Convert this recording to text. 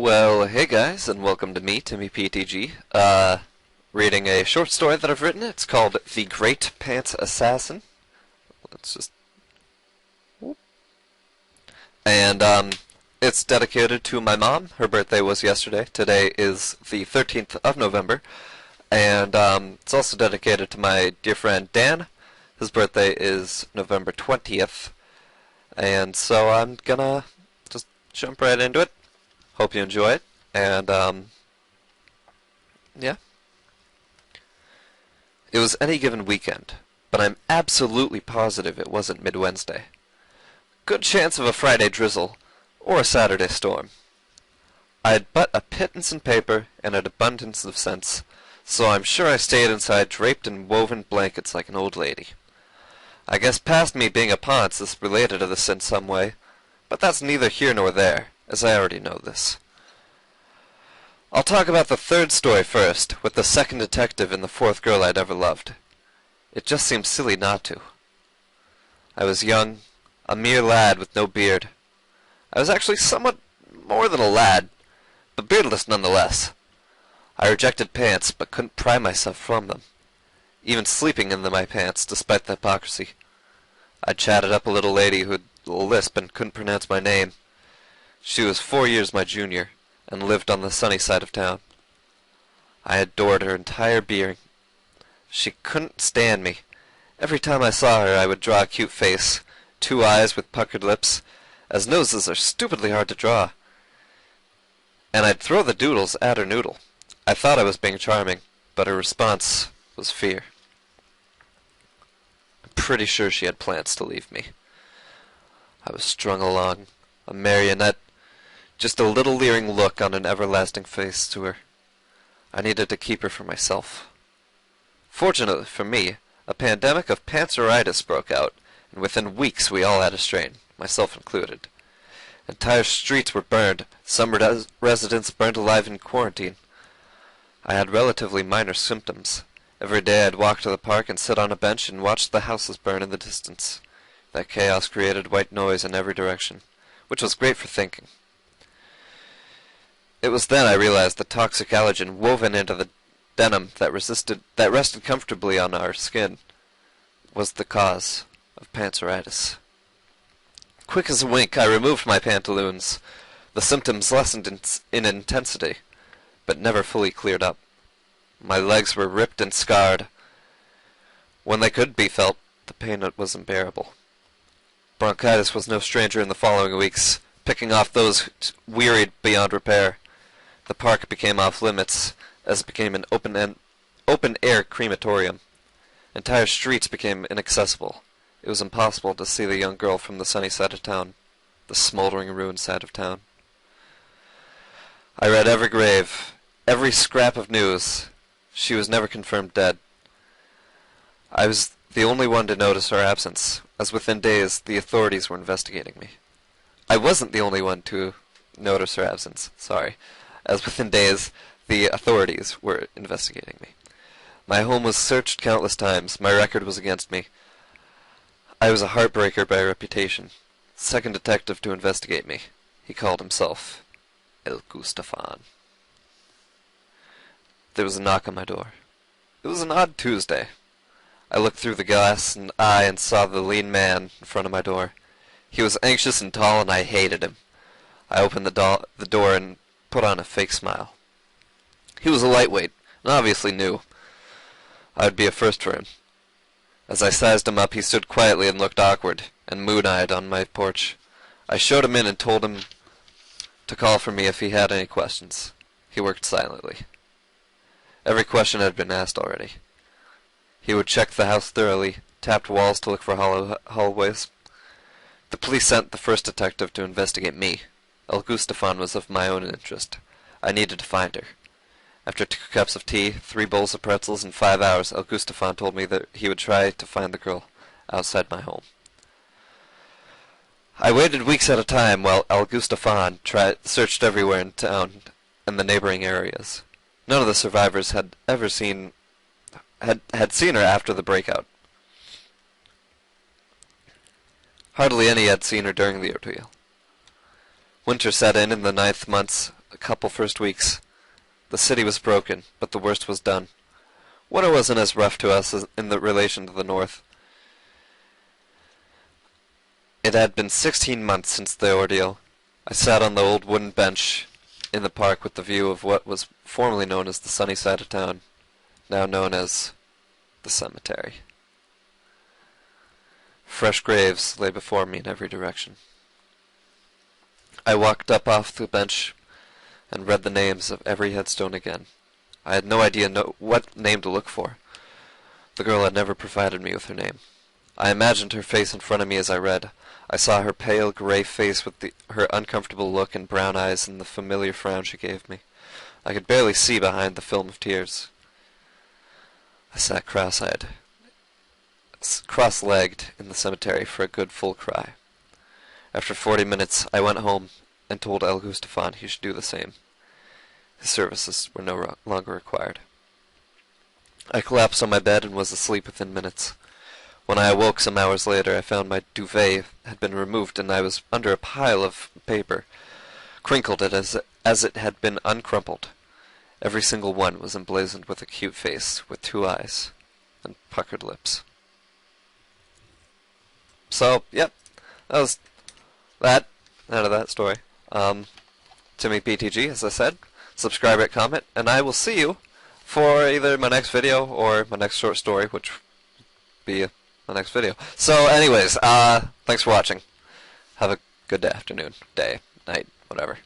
Well, hey guys, and welcome to me, Timmy PTG. Reading a short story that I've written. It's called The Great Pants Assassin. Let's just... And, it's dedicated to my mom. Her birthday was yesterday. Today is the 13th of November. And, it's also dedicated to my dear friend Dan. His birthday is November 20th. And so I'm gonna just jump right into it. Hope you enjoy it, and, yeah. It was any given weekend, but I'm absolutely positive it wasn't mid-Wednesday. Good chance of a Friday drizzle, or a Saturday storm. I had but a pittance in paper and an abundance of sense, so I'm sure I stayed inside draped in woven blankets like an old lady. I guess past me being a ponce is related to this in some way, but that's neither here nor there, as I already know this. I'll talk about the third story first, with the second detective and the fourth girl I'd ever loved. It just seems silly not to. I was young, a mere lad with no beard. I was actually somewhat more than a lad, but beardless nonetheless. I rejected pants, but couldn't pry myself from them, even sleeping in my pants, despite the hypocrisy. I chatted up a little lady who had a lisp and couldn't pronounce my name. She was 4 years my junior, and lived on the sunny side of town. I adored her entire being. She couldn't stand me. Every time I saw her I would draw a cute face, 2 eyes with puckered lips, as noses are stupidly hard to draw. And I'd throw the doodles at her noodle. I thought I was being charming, but her response was fear. I'm pretty sure she had plans to leave me. I was strung along, a marionette, just a little leering look on an everlasting face to her. I needed to keep her for myself. Fortunately for me, a pandemic of pantseritis broke out, and within weeks we all had a strain, myself included. Entire streets were burned, some residents burned alive in quarantine. I had relatively minor symptoms. Every day I'd walk to the park and sit on a bench and watch the houses burn in the distance. That chaos created white noise in every direction, which was great for thinking. It was then I realized the toxic allergen woven into the denim that rested comfortably on our skin was the cause of pantseritis. Quick as a wink, I removed my pantaloons. The symptoms lessened in intensity, but never fully cleared up. My legs were ripped and scarred. When they could be felt, the pain was unbearable. Bronchitis was no stranger in the following weeks, picking off those wearied beyond repair. The park became off limits, as it became an open-air crematorium. Entire streets became inaccessible. It was impossible to see the young girl from the sunny side of town, the smoldering ruined side of town. I read every grave, every scrap of news. She was never confirmed dead. I was the only one to notice her absence, as within days the authorities were investigating me. I wasn't the only one to notice her absence, as within days the authorities were investigating me. My home was searched countless times. My record was against me. I was a heartbreaker by reputation. Second detective to investigate me. He called himself El Gustafan. There was a knock on my door. It was an odd Tuesday. I looked through the glass and eye and saw the lean man in front of my door. He was anxious and tall, and I hated him. I opened the door and put on a fake smile. He was a lightweight, and obviously knew I would be a first for him. As I sized him up, he stood quietly and looked awkward, and moon-eyed on my porch. I showed him in and told him to call for me if he had any questions. He worked silently. Every question had been asked already. He would check the house thoroughly, tapped walls to look for hallways. The police sent the first detective to investigate me. El Gustafan was of my own interest. I needed to find her. After 2 cups of tea, 3 bowls of pretzels, and 5 hours, El Gustafan told me that he would try to find the girl outside my home. I waited weeks at a time while El Gustafan searched everywhere in town and the neighboring areas. None of the survivors had seen her after the breakout. Hardly any had seen her during the ordeal. Winter set in the 9th months couple first weeks. The city was broken, but the worst was done. Winter wasn't as rough to us as in the relation to the north. It had been 16 months since the ordeal. I sat on the old wooden bench in the park with the view of what was formerly known as the sunny side of town, now known as the cemetery. Fresh graves lay before me in every direction. I walked up off the bench and read the names of every headstone again. I had no idea what name to look for. The girl had never provided me with her name. I imagined her face in front of me as I read. I saw her pale gray face with her uncomfortable look and brown eyes and the familiar frown she gave me. I could barely see behind the film of tears. I sat cross-legged in the cemetery for a good full cry. After 40 minutes, I went home and told El Gustafan he should do the same. His services were no longer required. I collapsed on my bed and was asleep within minutes. When I awoke some hours later, I found my duvet had been removed and I was under a pile of paper, crinkled as it had been uncrumpled. Every single one was emblazoned with a cute face, with 2 eyes, and puckered lips. So, yep, that was that out of that story. Timmy PTG, as I said, subscribe, rate, comment, and I will see you for either my next video or my next short story, which will be my next video. So, anyways, thanks for watching. Have a good afternoon, day, night, whatever.